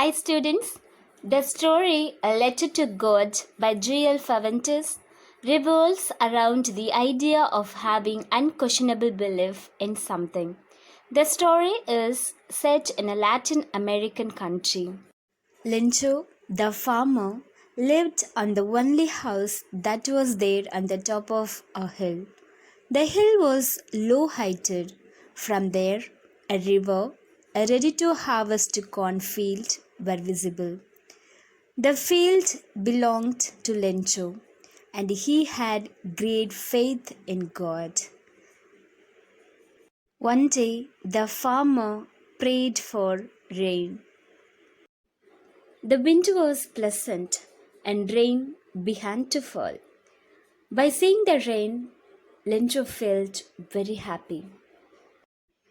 Hi students, the story A Letter to God by G.L. Fuentes revolves around the idea of having unquestionable belief in something. The story is set in a Latin American country. Lentil, the farmer, lived on the only house that was there on the top of a hill. The hill was low heighted. From there, a river, a ready to harvest corn field were visible. The field belonged to Lencho, and he had great faith in God. One day, the farmer prayed for rain. The wind was pleasant, and rain began to fall. By seeing the rain, Lencho felt very happy.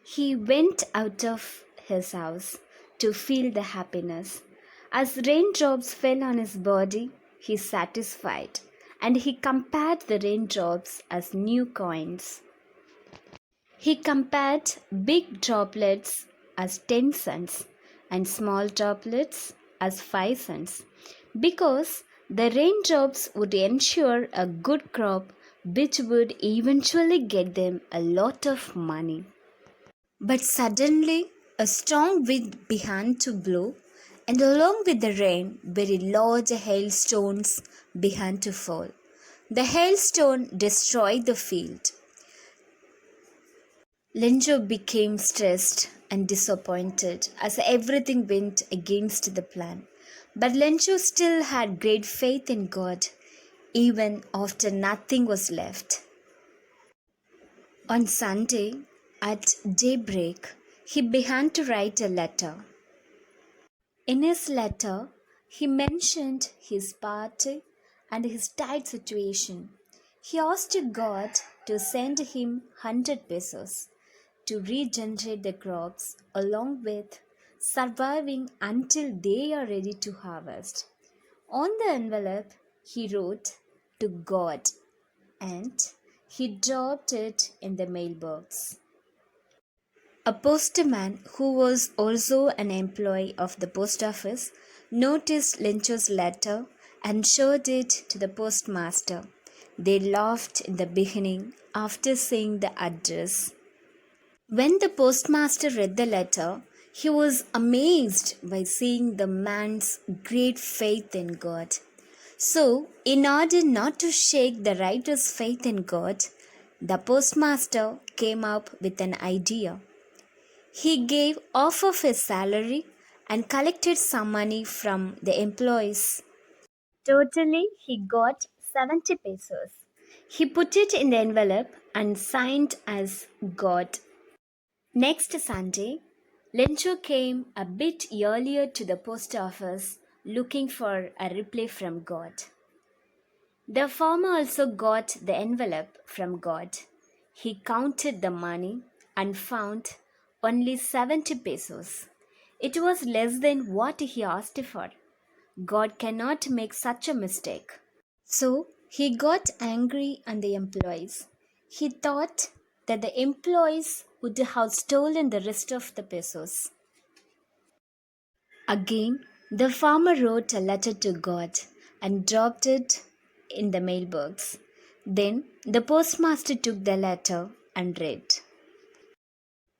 He went out of his house to feel the happiness. As raindrops fell on his body, he satisfied, and he compared the raindrops as new coins. He compared big droplets as 10 cents and small droplets as 5 cents because the raindrops would ensure a good crop which would eventually get them a lot of money. But suddenly a strong wind began to blow, and along with the rain, very large hailstones began to fall. The hailstone destroyed the field. Lenjo became stressed and disappointed as everything went against the plan. But Lenjo still had great faith in God, even after nothing was left. On Sunday, at daybreak, he began to write a letter. In his letter, he mentioned his party and his tight situation. He asked God to send him 100 pesos to regenerate the crops along with surviving until they are ready to harvest. On the envelope, he wrote to God and he dropped it in the mailbox. A postman who was also an employee of the post office noticed Lencho's letter and showed it to the postmaster. They laughed in the beginning after seeing the address. When the postmaster read the letter, he was amazed by seeing the man's great faith in God. So, in order not to shake the writer's faith in God, the postmaster came up with an idea. He gave half of his salary and collected some money from the employees. Totally, he got 70 pesos. He put it in the envelope and signed as God. Next Sunday, Lencho came a bit earlier to the post office looking for a reply from God. The farmer also got the envelope from God. He counted the money and found only 70 pesos. It was less than what he asked for. God cannot make such a mistake. So he got angry on the employees. He thought that the employees would have stolen the rest of the pesos. Again, the farmer wrote a letter to God and dropped it in the mailbox. Then the postmaster took the letter and read.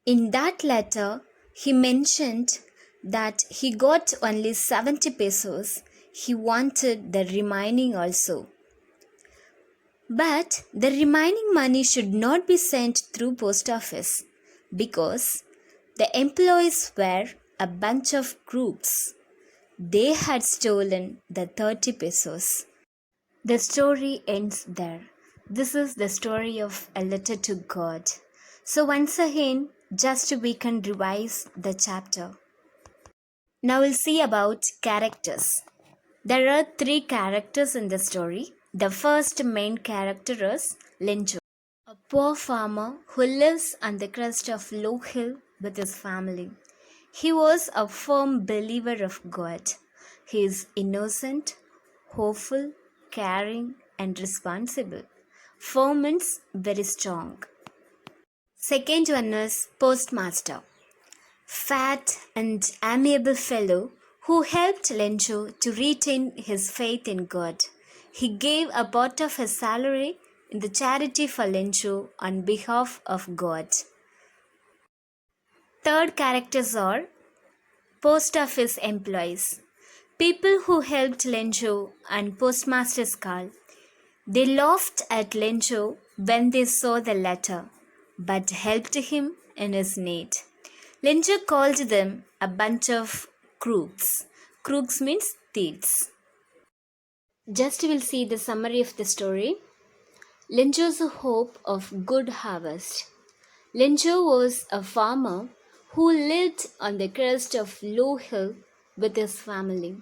In that letter, he mentioned that he got only 70 pesos. He wanted the remaining also. But the remaining money should not be sent through post office because the employees were a bunch of crooks. They had stolen the 30 pesos. The story ends there. This is the story of a letter to God. So once again, just we can revise the chapter. Now we'll see about characters. There are 3 characters in the story. The first main character is Lencho, a poor farmer who lives on the crest of low hill with his family. He was a firm believer of God. He is innocent, hopeful, caring, and responsible. Firm means very strong. Second one is Postmaster, fat and amiable fellow who helped Lencho to retain his faith in God. He gave a part of his salary in the charity for Lencho on behalf of God. Third characters are post office employees. People who helped Lencho and Postmaster's call. They laughed at Lencho when they saw the letter, but helped him in his need. Lencho called them a bunch of crooks. Crooks means thieves. Just we'll see the summary of the story. Lencho's hope of good harvest. Lencho was a farmer who lived on the crest of low hill with his family.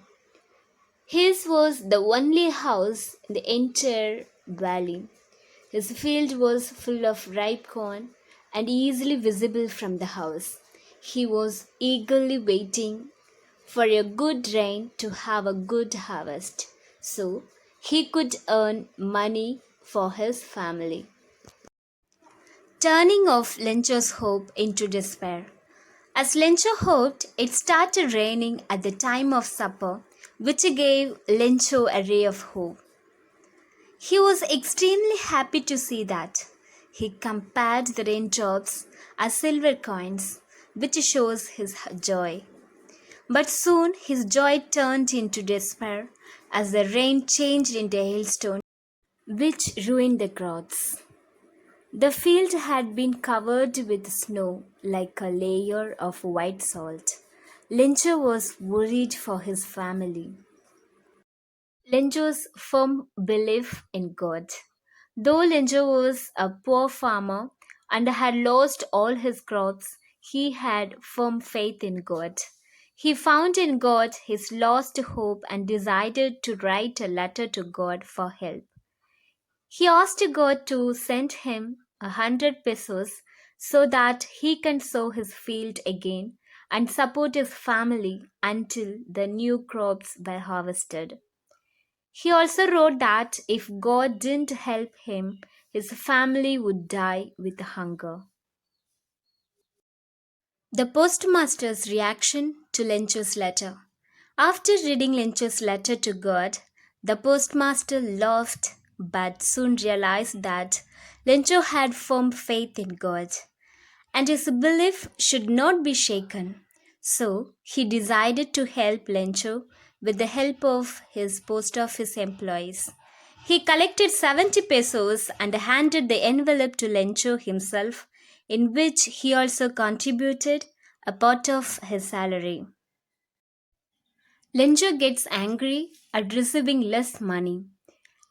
His was the only house in the entire valley. His field was full of ripe corn and easily visible from the house. He was eagerly waiting for a good rain to have a good harvest so he could earn money for his family. Turning of Lencho's hope into despair. As Lencho hoped, it started raining at the time of supper, which gave Lencho a ray of hope. He was extremely happy to see that. He compared the raindrops as silver coins, which shows his joy. But soon his joy turned into despair as the rain changed into a hailstone, which ruined the crops. The field had been covered with snow like a layer of white salt. Lencho was worried for his family. Lencho's firm belief in God. Though Lencho was a poor farmer and had lost all his crops, he had firm faith in God. He found in God his lost hope and decided to write a letter to God for help. He asked God to send him 100 pesos so that he can sow his field again and support his family until the new crops were harvested. He also wrote that if God didn't help him, his family would die with hunger. The postmaster's reaction to Lencho's letter. After reading Lencho's letter to God, the postmaster laughed but soon realized that Lencho had firm faith in God and his belief should not be shaken. So he decided to help Lencho with the help of his post office employees. He collected 70 pesos and handed the envelope to Lencho himself, in which he also contributed a part of his salary. Lencho gets angry at receiving less money.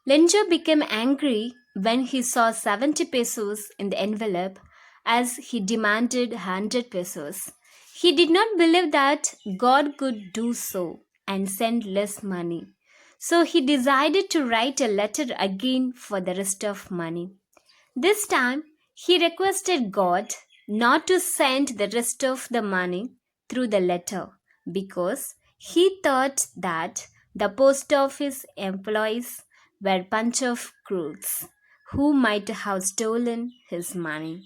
Lencho became angry when he saw 70 pesos in the envelope as he demanded 100 pesos. He did not believe that God could do so and send less money. So he decided to write a letter again for the rest of money. This time he requested God not to send the rest of the money through the letter because he thought that the post office employees were bunch of crooks who might have stolen his money.